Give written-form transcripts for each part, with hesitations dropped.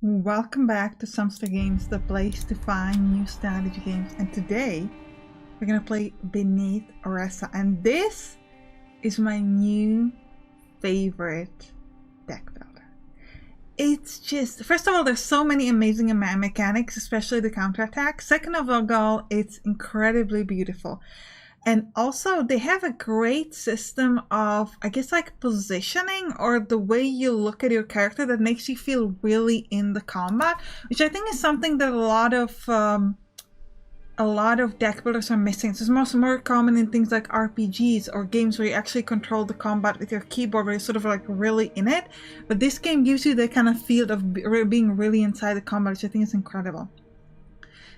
Welcome back to Sampstra Games, the place to find new strategy games. And today we're gonna play Beneath Oresa, and this is my new favorite deck builder. It's just, first of all, there's so many amazing mechanics, especially the counterattack. Second of all, it's incredibly beautiful. And also they have a great system of, I guess, like positioning or the way you look at your character that makes you feel really in the combat, which I think is something that a lot of deck builders are missing. It's more common in things like RPGs or games where you actually control the combat with your keyboard, where you're sort of like really in it. But this game gives you the kind of feel of being really inside the combat, which I think is incredible.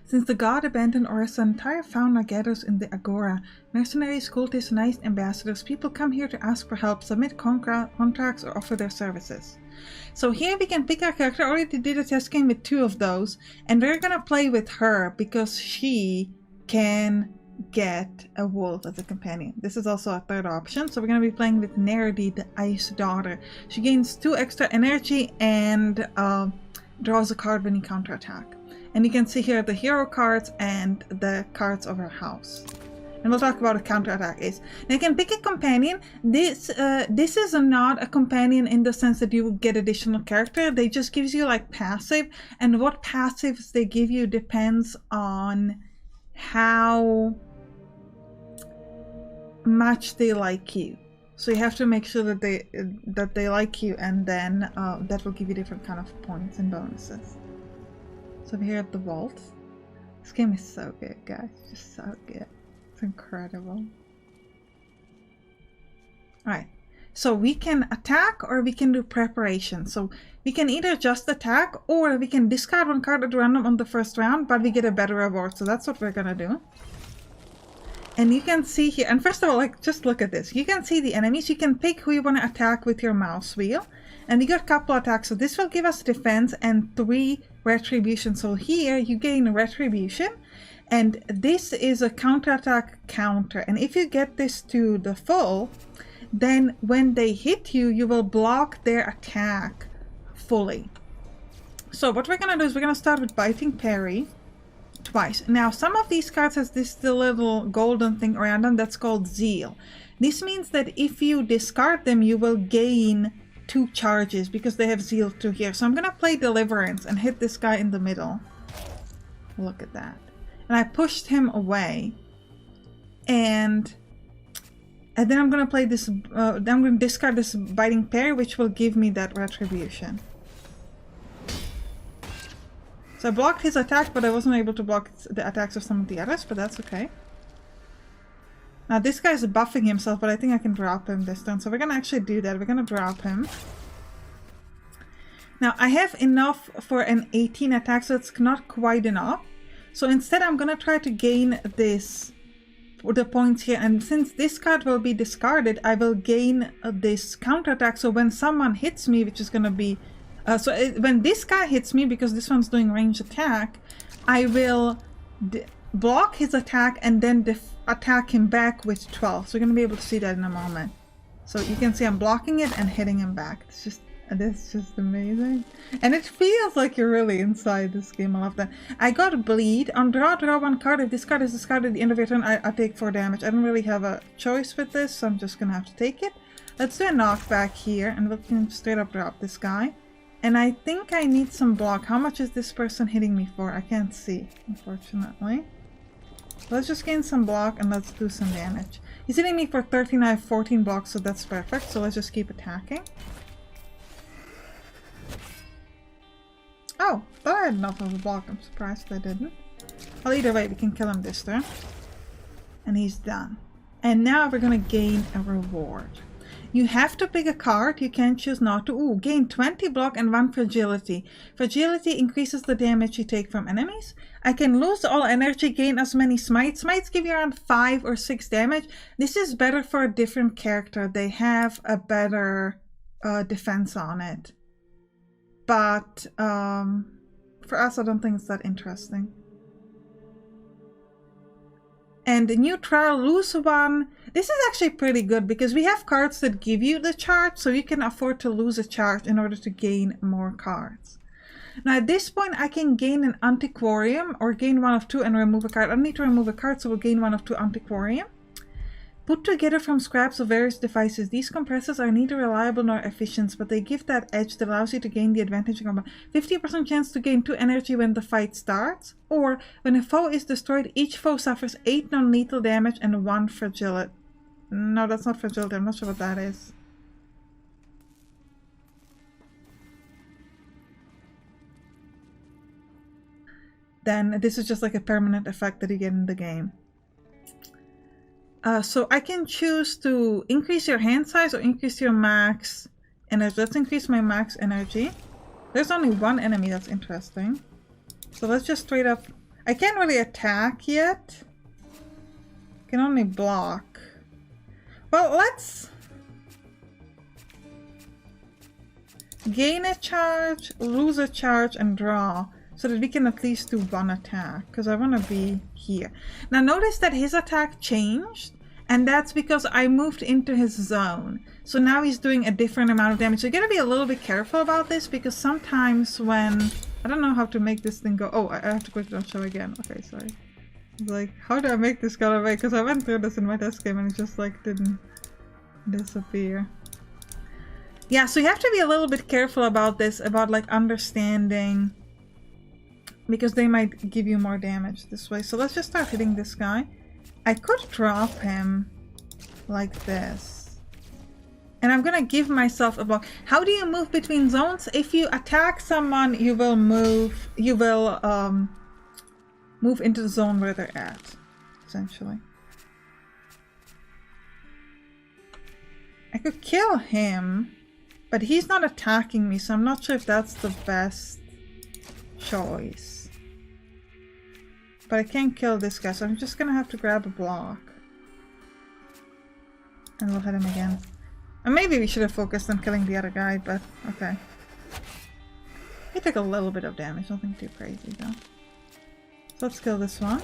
Since the god abandoned Oresa, entire fauna gathers in the Agora. Mercenaries, cultists, knights, ambassadors, people come here to ask for help, submit contracts, or offer their services. So here we can pick our character. I already did a test game with 2 of those, and we're gonna play with her because she can get a wolf as a companion. This is also a third option. So we're gonna be playing with Nerdy, the Ice Daughter. She gains 2 extra energy and draws a card when you counterattack. And you can see here the hero cards and the cards of her house. And we'll talk about what a counterattack is. Now you can pick a companion. This is not a companion in the sense that you get additional character. They just gives you like passive. And what passives they give you depends on how much they like you. So you have to make sure that they like you, and then that will give you different kind of points and bonuses. So over here at the vault. This game is so good, guys. Just so good. It's incredible. Alright. So we can attack or we can do preparation. So we can either just attack or we can discard 1 card at random on the first round, but we get a better reward. So that's what we're gonna do. And you can see here, and first of all, like, just look at this. You can see the enemies. You can pick who you want to attack with your mouse wheel. And we got a couple attacks. So this will give us defense and 3 retribution. So here you gain retribution. And this is a counterattack counter. And if you get this to the full, then when they hit you, you will block their attack fully. So what we're going to do is we're going to start with Biting Parry. Twice. Now some of these cards has this little golden thing around them that's called Zeal. This means that if you discard them, you will gain 2 charges because they have Zeal 2 here. So I'm gonna play Deliverance and hit this guy in the middle. Look at that. And I pushed him away. And then I'm gonna play this, then I'm gonna discard this Biting Parry, which will give me that retribution. So I blocked his attack, but I wasn't able to block the attacks of some of the others, but that's okay. Now this guy's buffing himself, but I think I can drop him this turn. So we're going to actually do that. We're going to drop him. Now I have enough for an 18 attack, so it's not quite enough. So instead I'm going to try to gain the points here. And since this card will be discarded, I will gain this counterattack. So when someone hits me, which is going to be... when this guy hits me, because this one's doing ranged attack, I will block his attack and then attack him back with 12. So we're going to be able to see that in a moment. So you can see I'm blocking it and hitting him back. It's just amazing. And it feels like you're really inside this game. I love that. I got Bleed. On draw 1 card. If this card is discarded at the end of your turn, I take 4 damage. I don't really have a choice with this, so I'm just going to have to take it. Let's do a knockback here, and we can straight up drop this guy. And I think I need some block. How much is this person hitting me for? I can't see, unfortunately. Let's just gain some block and let's do some damage. He's hitting me for 13. I have 14 blocks, so that's perfect. So let's just keep attacking. Oh, thought I had enough of a block. I'm surprised I didn't. Well, either way, we can kill him this turn. And he's done. And now we're going to gain a reward. You have to pick a card, you can choose not to. Ooh, gain 20 block and 1 fragility. Fragility increases the damage you take from enemies. I can lose all energy, gain as many smites. Smites give you around 5 or 6 damage. This is better for a different character. They have a better defense on it. But for us, I don't think it's that interesting. And the neutral, lose 1. This is actually pretty good because we have cards that give you the charge, so you can afford to lose a charge in order to gain more cards. Now at this point I can gain an antiquarium or gain 1 of 2 and remove a card. I don't need to remove a card, so we'll gain 1 of 2 antiquarium. Put together from scraps of various devices. These compressors are neither reliable nor efficient, but they give that edge that allows you to gain the advantage of 50% chance to gain 2 energy when the fight starts, or when a foe is destroyed, each foe suffers 8 non-lethal damage and 1 fragility. No, that's not fragility. I'm not sure what that is. Then this is just like a permanent effect that you get in the game. So I can choose to increase your hand size or increase your max energy. Let's increase my max energy. There's only 1 enemy, that's interesting. So let's just straight up... I can't really attack yet. I can only block. Well, let's... gain a charge, lose a charge, and draw. So that we can at least do 1 attack. Because I want to be here. Now notice that his attack changed. And that's because I moved into his zone. So now he's doing a different amount of damage. So you gotta be a little bit careful about this, because sometimes when... I don't know how to make this thing go... Oh, I have to click on show again. Okay, sorry. Like, how do I make this go away? Because I went through this in my test game and it just like didn't disappear. Yeah, so you have to be a little bit careful about this, about like understanding, because they might give you more damage this way. So let's just start hitting this guy. I could drop him like this. And I'm gonna give myself a block. How do you move between zones? If you attack someone, you will move move into the zone where they're at, essentially. I could kill him, but he's not attacking me, so I'm not sure if that's the best choice. But I can't kill this guy, so I'm just gonna have to grab a block. And we'll hit him again. And maybe we should have focused on killing the other guy, but okay. He took a little bit of damage, nothing too crazy though. So let's kill this one.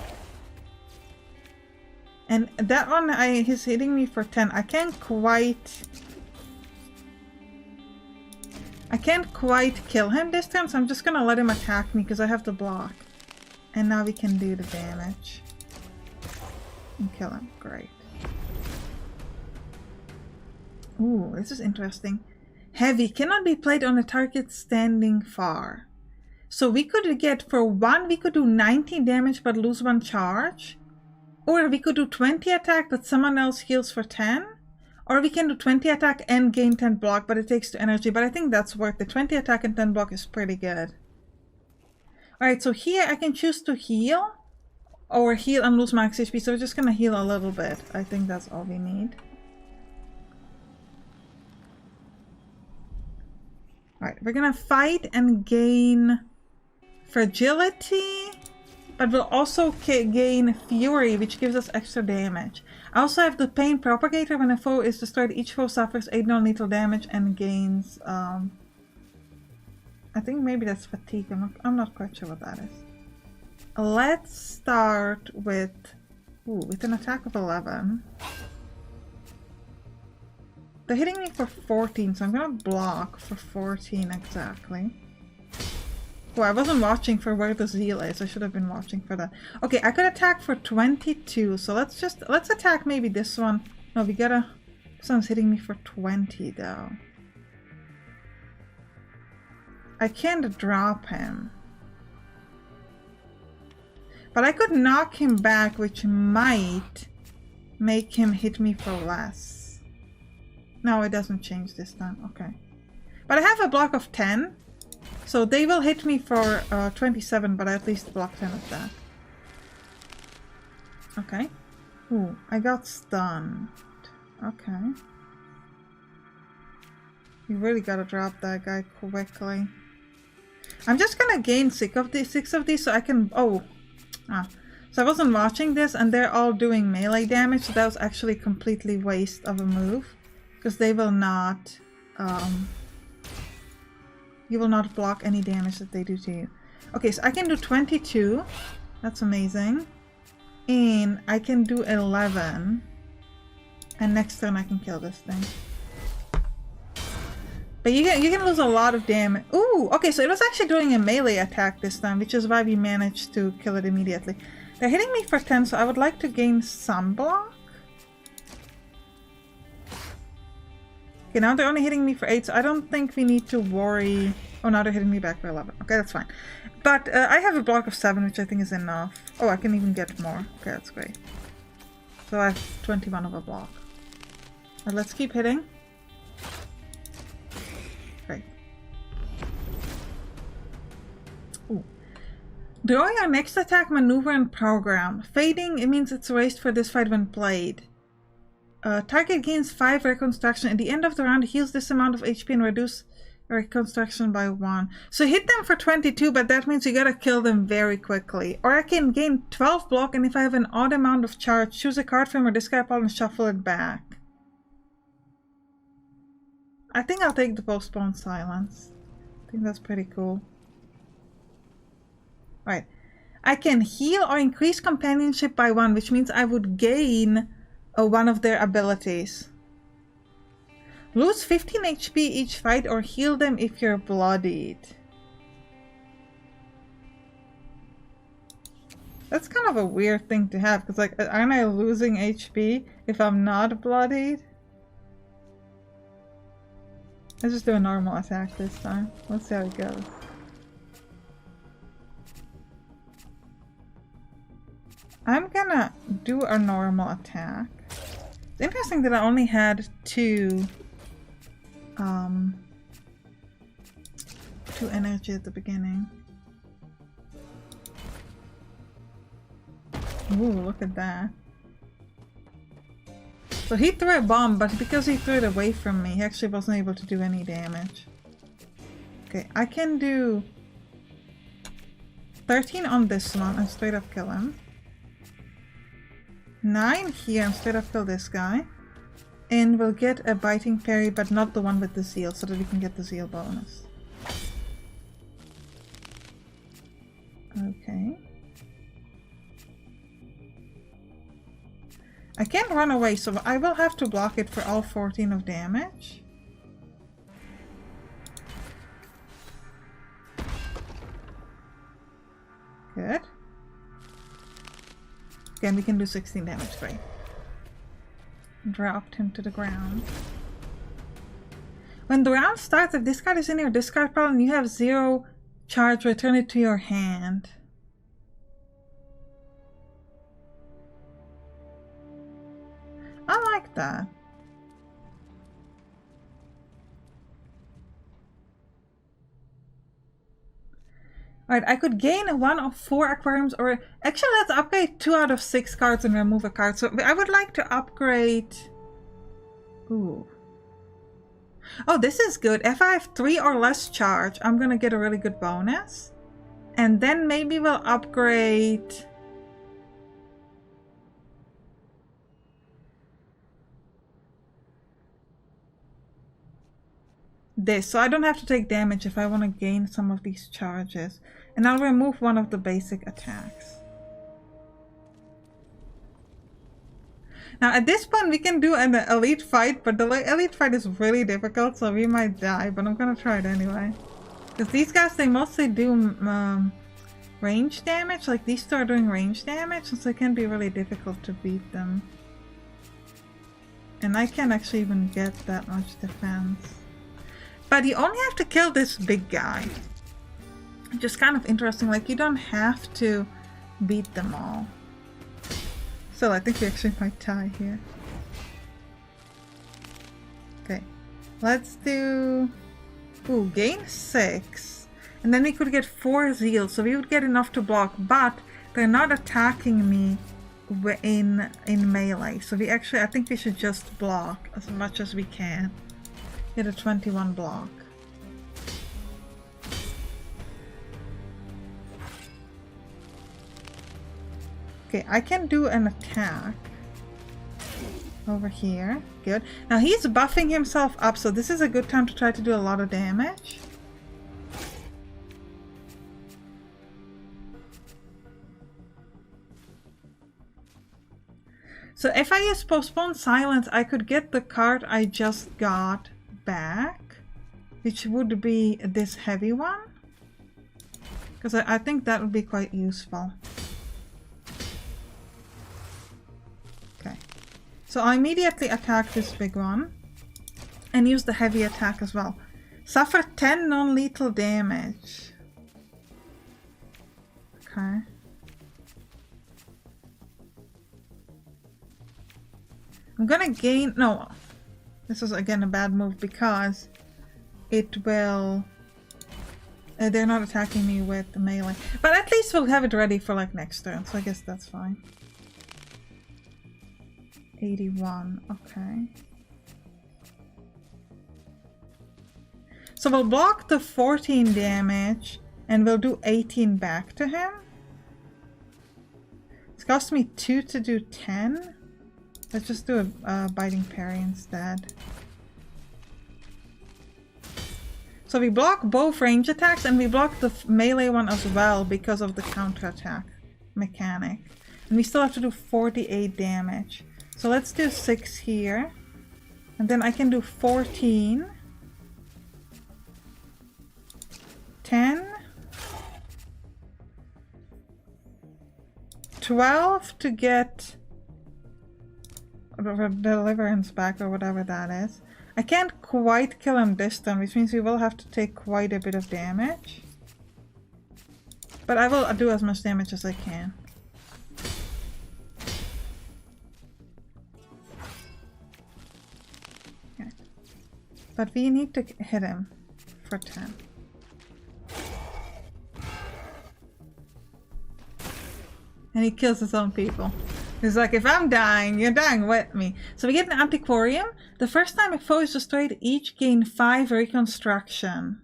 And that one, he's hitting me for 10. I can't quite kill him this time, so I'm just gonna let him attack me because I have the block. And now we can do the damage. And kill him. Great. Ooh, this is interesting. Heavy cannot be played on a target standing far. So we could get, for 1, we could do 90 damage but lose 1 charge. Or we could do 20 attack but someone else heals for 10. Or we can do 20 attack and gain 10 block, but it takes 2 energy. But I think that's worth it. 20 attack and 10 block is pretty good. Alright, so here I can choose to heal. Or heal and lose max HP. So we're just gonna heal a little bit. I think that's all we need. Alright, we're gonna fight and gain fragility. But we'll also gain fury, which gives us extra damage. I also have the pain propagator. When a foe is destroyed, each foe suffers 8 non-lethal damage and gains... I think maybe that's fatigue. I'm not quite sure what that is. Let's start with... Ooh, with an attack of 11. They're hitting me for 14, so I'm gonna block for 14 exactly. Oh, I wasn't watching for where the zeal is. I should have been watching for that. Okay, I could attack for 22, so let's attack maybe this one. No, we gotta... This one's hitting me for 20 though. I can't drop him. But I could knock him back, which might make him hit me for less. No, it doesn't change this time. Okay. But I have a block of 10. So they will hit me for 27, but I at least block 10 of that. Okay. Ooh, I got stunned. Okay. You really gotta drop that guy quickly. I'm just gonna gain 6 of these so I can... Oh. So I wasn't watching this and they're all doing melee damage, so that was actually completely waste of a move. Because they will not... you will not block any damage that they do to you. Okay, so I can do 22. That's amazing. And I can do 11. And next turn I can kill this thing. But you can lose a lot of damage. Ooh, okay, so it was actually doing a melee attack this time, which is why we managed to kill it immediately. They're hitting me for 10, so I would like to gain some block. Okay, now they're only hitting me for 8, so I don't think we need to worry. Oh, now they're hitting me back for 11. Okay, that's fine. But I have a block of 7, which I think is enough. Oh, I can even get more. Okay, that's great. So I have 21 of a block. But let's keep hitting. Great. Ooh. During your next attack, maneuver, and program. Fading, it means it's erased for this fight when played. Target gains 5 reconstruction. At the end of the round, heals this amount of HP and reduce reconstruction by 1. So hit them for 22, but that means you gotta kill them very quickly. Or I can gain 12 block, and if I have an odd amount of charge, choose a card from your discard pile and shuffle it back. I think I'll take the postponed silence. I think that's pretty cool. Right. I can heal or increase companionship by 1, which means I would gain one of their abilities. Lose 15 HP each fight or heal them if you're bloodied. That's kind of a weird thing to have, because like, aren't I losing HP if I'm not bloodied? Let's just do a normal attack this time. Let's see how it goes. I'm gonna do a normal attack. It's interesting that I only had two energy at the beginning. Ooh, look at that. So he threw a bomb, but because he threw it away from me, he actually wasn't able to do any damage. Okay, I can do 13 on this one and straight up kill him. 9 here and straight up kill this guy. And we'll get a biting parry, but not the one with the zeal, so that we can get the zeal bonus. Okay. I can't run away, so I will have to block it for all 14 of damage. Good. Again, we can do 16 damage, great. Dropped him to the ground. When the round starts, if this card is in your discard pile and you have 0 charge, return it to your hand. I like that. Alright, I could gain 1 of 4 aquariums, or actually let's upgrade 2 out of 6 cards and remove a card. So I would like to upgrade... Ooh. Oh, this is good. If I have 3 or less charge, I'm gonna get a really good bonus. And then maybe we'll upgrade... this, so I don't have to take damage if I want to gain some of these charges. And I'll remove 1 of the basic attacks. Now at this point we can do an elite fight, but the elite fight is really difficult, so we might die, but I'm gonna try it anyway. Because these guys, they mostly do range damage, like these two are doing range damage, so it can be really difficult to beat them. And I can't actually even get that much defense. But you only have to kill this big guy. Which is kind of interesting, like you don't have to beat them all. So I think we actually might die here. Okay, let's do... Ooh, gain 6. And then we could get 4 zeal, so we would get enough to block, but they're not attacking me in melee. So we actually, I think we should just block as much as we can. Get a 21 block. Okay, I can do an attack over here. Good. Now he's buffing himself up, so this is a good time to try to do a lot of damage. So if I use Postpone Silence, I could get the card I just got back. which would be this heavy one. Because I think that would be quite useful. Okay. So I immediately attack this big one. And use the heavy attack as well. Suffer 10 non-lethal damage. Okay. I'm gonna gain... No. This was again a bad move because it will... they're not attacking me with the melee. But at least we'll have it ready for like next turn, so I guess that's fine. 81, okay. So we'll block the 14 damage and we'll do 18 back to him. It's cost me 2 to do 10. Let's just do a biting parry instead. So we block both range attacks and we block the melee one as well because of the counterattack mechanic. And we still have to do 48 damage. So let's do 6 here. And then I can do 14. 10. 12 to get deliverance back or whatever that is. I can't quite kill him this time, which means we will have to take quite a bit of damage. But I will do as much damage as I can. Okay. But we need to hit him for 10. And he kills his own people. He's like, if I'm dying, you're dying with me. So we get an Antiquarium. The first time a foe is destroyed, each gain 5 reconstruction.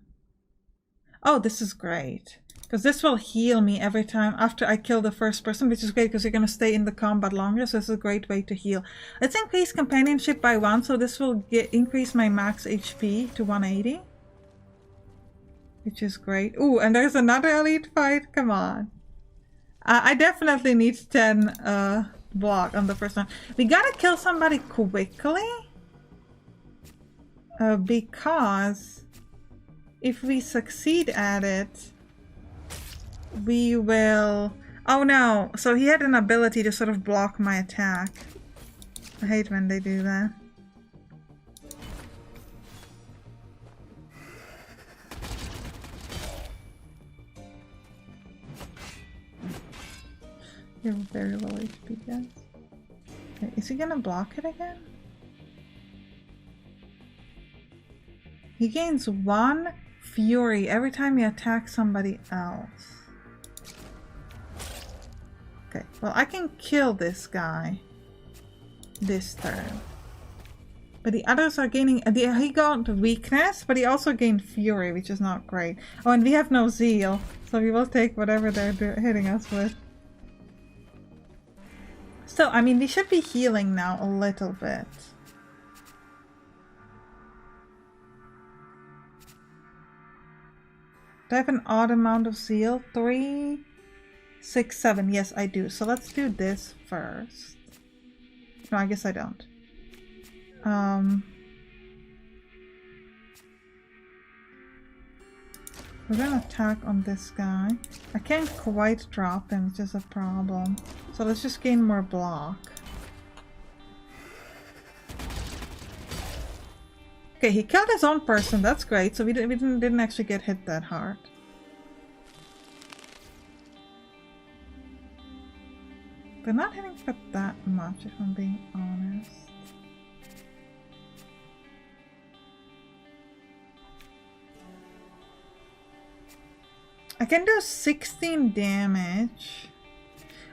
Oh, this is great. Because this will heal me every time after I kill the first person, which is great because you're going to stay in the combat longer. So this is a great way to heal. Let's increase companionship by 1. So this will increase my max HP to 180. Which is great. Ooh, and there's another elite fight. Come on. I definitely need 10 block on the first one. We gotta kill somebody quickly. Because if we succeed at it, we will... Oh no! So he had an ability to sort of block my attack. I hate when they do that. You have very low HP, guys. Okay, is he gonna block it again? He gains 1 fury every time he attacks somebody else. Okay, well I can kill this guy this turn. But the others are gaining... he got weakness, but he also gained fury, which is not great. Oh, and we have no zeal, so we will take whatever they're hitting us with. So, I mean, we should be healing now a little bit. Do I have an odd amount of zeal? 3, 6, 7. Yes, I do. So let's do this first. No, I guess I don't. We're gonna attack on this guy. I can't quite drop him, which is a problem. So let's just gain more block. Okay, he killed his own person. That's great. So we didn't actually get hit that hard. They're not hitting for that much, if I'm being honest. I can do 16 damage.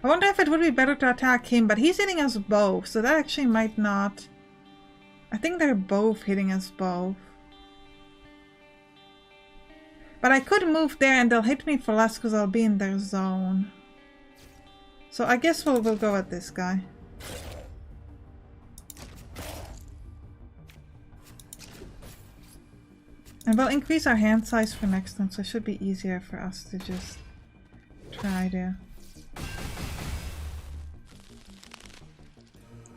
I wonder if it would be better to attack him, but he's hitting us both, so that actually might not... I think they're both hitting us both. But I could move there and they'll hit me for less because I'll be in their zone. So I guess we'll go at this guy. And we'll increase our hand size for next time, so it should be easier for us to just try to...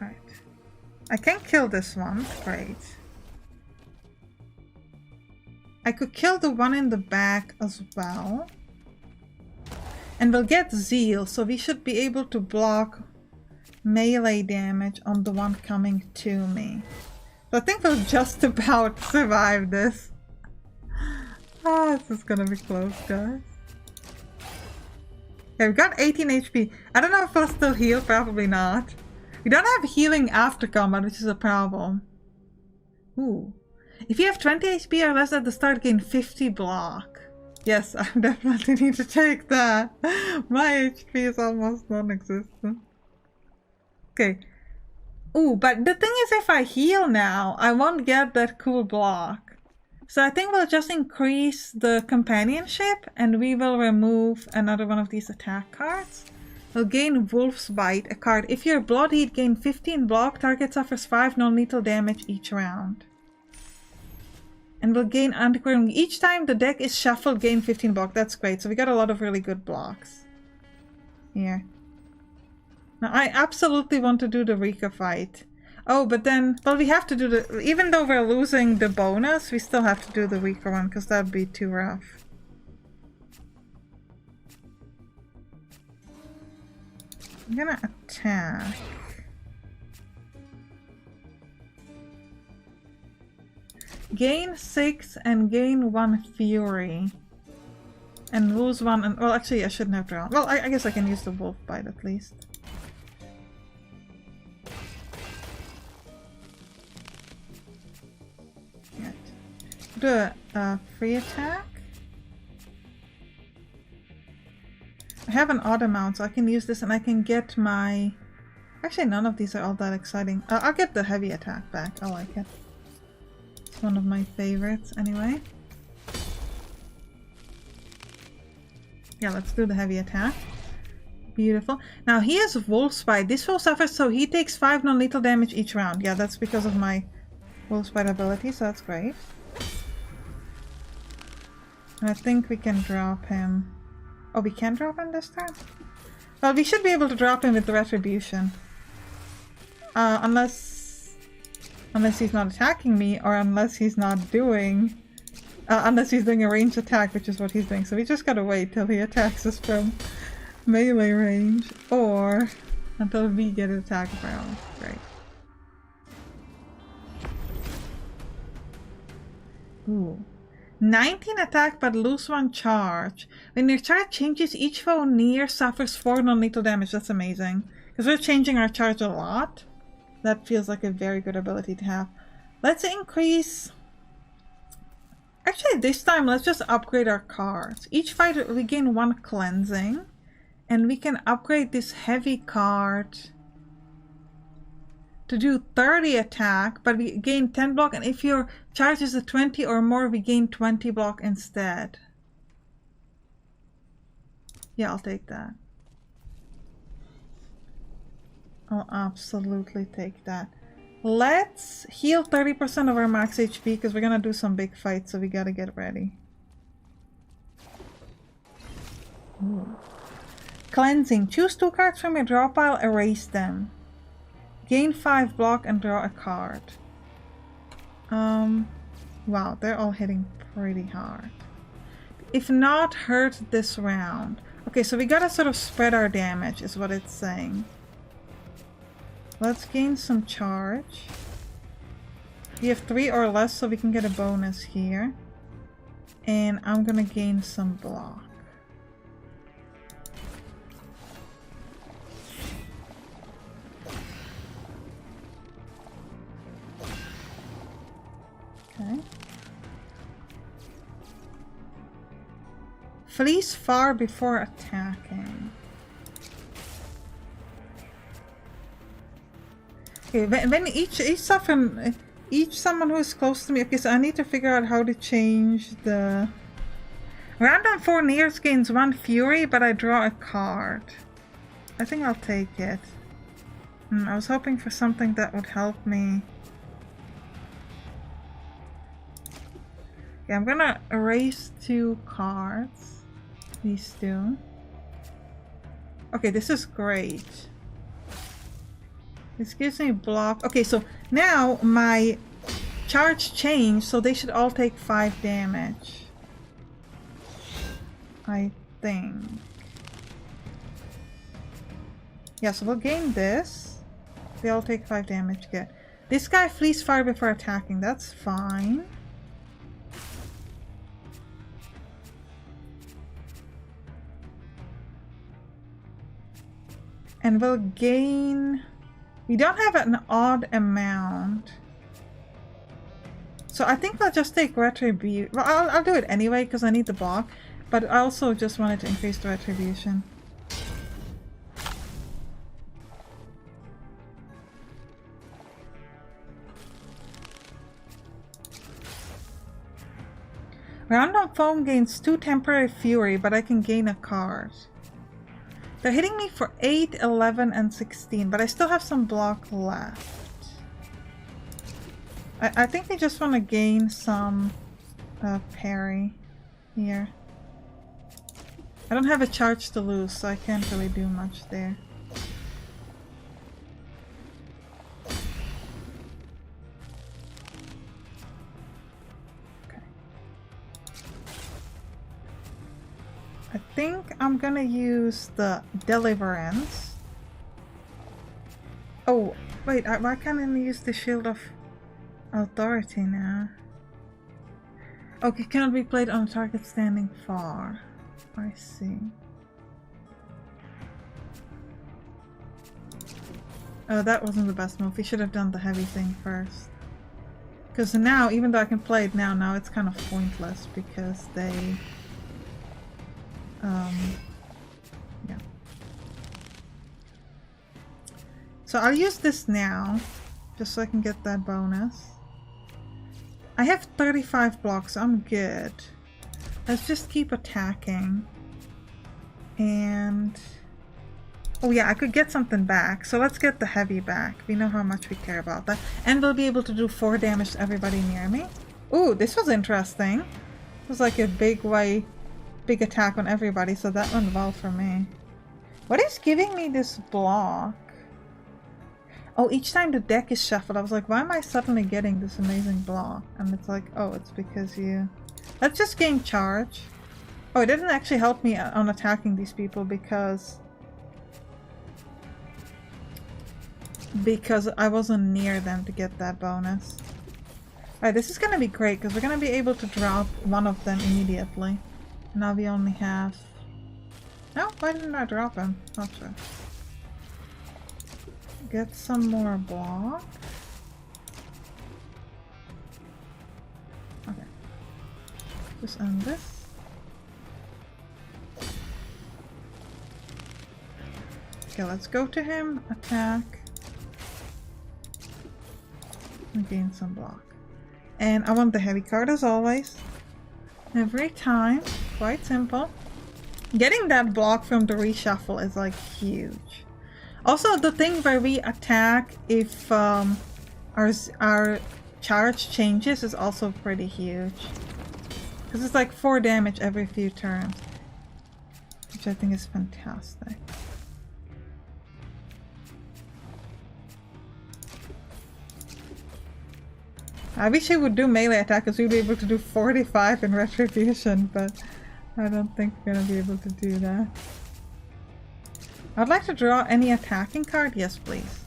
Alright. I can kill this one. Great. I could kill the one in the back as well. And we'll get Zeal, so we should be able to block melee damage on the one coming to me. So I think we'll just about survive this. Ah, this is gonna be close, guys. Okay, we've got 18 HP. I don't know if we'll still heal, probably not. We don't have healing after combat, which is a problem. Ooh. If you have 20 HP or less at the start, gain 50 block. Yes, I definitely need to take that. My HP is almost non-existent. Okay. Ooh, but the thing is, if I heal now, I won't get that cool block. So I think we'll just increase the companionship and we will remove another one of these attack cards. We'll gain Wolf's Bite, a card. If you're bloodied, gain 15 block. Target suffers 5 non-lethal damage each round. And we'll gain Antiquarian. Each time the deck is shuffled, gain 15 block. That's great. So we got a lot of really good blocks. Here. Now I absolutely want to do the Rika fight. Oh, but then, well, we have to do the, even though we're losing the bonus, we still have to do the Rika one, because that'd be too rough. I'm gonna attack. Gain 6 and gain 1 Fury. And lose 1 and... Well, actually, I shouldn't have drawn. Well, I guess I can use the Wolf Bite at least. Right. Do a free attack. I have an auto mount, so I can use this and I can get my... Actually, none of these are all that exciting. I'll get the heavy attack back. I like it. It's one of my favorites anyway. Yeah, let's do the heavy attack. Beautiful. Now he has Wolf's Bite. This will suffer, so he takes 5 non-lethal damage each round. Yeah, that's because of my Wolf's Bite ability, so that's great. And I think we can drop him. Oh, we can drop him this time? Well, we should be able to drop him with the Retribution. Unless he's not attacking me, or unless he's not doing... unless he's doing a ranged attack, which is what he's doing. So we just gotta wait till he attacks us from melee range, or until we get an attack round. Great. Ooh. 19 attack but lose 1 charge. When your charge changes, each foe near suffers 4 non-lethal damage. That's amazing. Because we're changing our charge a lot. That feels like a very good ability to have. Let's increase... Actually, this time, let's just upgrade our cards. Each fight we gain 1 cleansing. And we can upgrade this heavy card to do 30 attack, but we gain 10 block, and if your charge is a 20 or more, we gain 20 block instead. Yeah, I'll take that. I'll absolutely take that. Let's heal 30% of our max HP, because we're gonna do some big fights, so we gotta get ready. Ooh. Cleansing. Choose 2 cards from your draw pile, erase them. Gain 5 block and draw a card. Wow, they're all hitting pretty hard. If not, hurt this round. Okay, so we gotta sort of spread our damage, is what it's saying. Let's gain some charge. We have 3 or less, so we can get a bonus here. And I'm gonna gain some block. Okay. Flees far before attacking. Okay, when each someone who is close to me. Okay, so I need to figure out how to change the random 4 nears gains 1 fury, but I draw a card. I think I'll take it. I was hoping for something that would help me. Okay, I'm gonna erase 2 cards. These 2. Okay, this is great. This gives me block. Okay, so now my charge changed, so they should all take 5 damage. I think. Yeah, so we'll gain this. They all take 5 damage. Good. This guy flees fire before attacking. That's fine. And we'll gain... We don't have an odd amount. So I think we'll just take retribution. Well, I'll do it anyway because I need the block. But I also just wanted to increase the retribution. Random foam gains 2 temporary fury, but I can gain a card. They're hitting me for 8, 11, and 16, but I still have some block left. I think they just want to gain some parry here. I don't have a charge to lose, so I can't really do much there. Okay. I think I'm gonna use the Deliverance. Oh, wait, why can't I use the Shield of Authority now? Okay, cannot be played on a target standing far. I see. Oh, that wasn't the best move. We should have done the heavy thing first. Because now, even though I can play it now it's kind of pointless because they... yeah. So I'll use this now, just so I can get that bonus. I have 35 blocks, so I'm good. Let's just keep attacking. And... oh yeah, I could get something back. So let's get the heavy back. We know how much we care about that. And we'll be able to do 4 damage to everybody near me. Ooh, this was interesting. It was like a big attack on everybody, so that went well for me. What is giving me this block? Oh, each time the deck is shuffled, I was like, why am I suddenly getting this amazing block? And it's like, oh, it's because you... Let's just gain charge. Oh, it didn't actually help me on attacking these people because I wasn't near them to get that bonus. Alright, this is gonna be great because we're gonna be able to drop one of them immediately. Now we only have... No, why didn't I drop him? Not sure. Get some more block. Okay. Just end this. Okay, let's go to him, attack, and gain some block. And I want the heavy card as always. Every time. Quite simple. Getting that block from the reshuffle is like huge. Also, the thing where we attack if our charge changes is also pretty huge. Because it's like 4 damage every few turns. Which I think is fantastic. I wish he would do melee attack because we'd be able to do 45 in retribution, but I don't think we're gonna be able to do that. I'd like to draw any attacking card. Yes, please.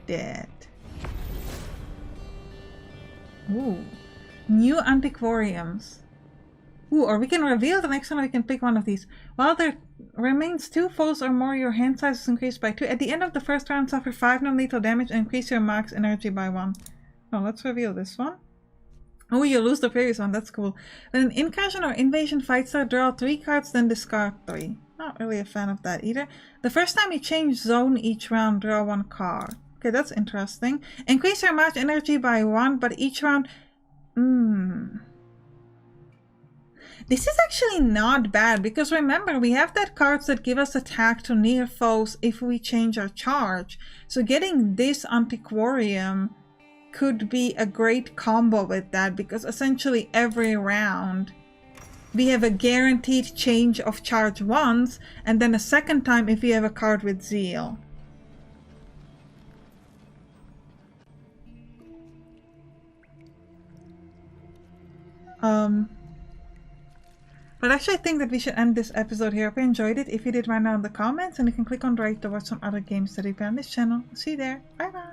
Dead. Ooh. New antiquariums. Ooh, or we can reveal the next one. We can pick one of these. While there remains 2 foes or more, your hand size is increased by 2. At the end of the first round, suffer 5 non-lethal damage and increase your max energy by 1. Oh, let's reveal this one. Oh, you lose the previous one. That's cool. When an incursion or invasion fight starts, draw 3 cards, then discard 3. Not really a fan of that either. The first time you change zone each round, draw 1 card. Okay, that's interesting. Increase your match energy by 1, but each round... This is actually not bad, because remember, we have that cards that give us attack to near foes if we change our charge. So getting this antiquarium could be a great combo with that, because essentially every round we have a guaranteed change of charge once, and then a second time if we have a card with zeal. But actually, I think that we should end this episode here. If you enjoyed it, if you did, write down in the comments, and you can click on the right to watch some other games that we play on this channel. See you there. Bye bye.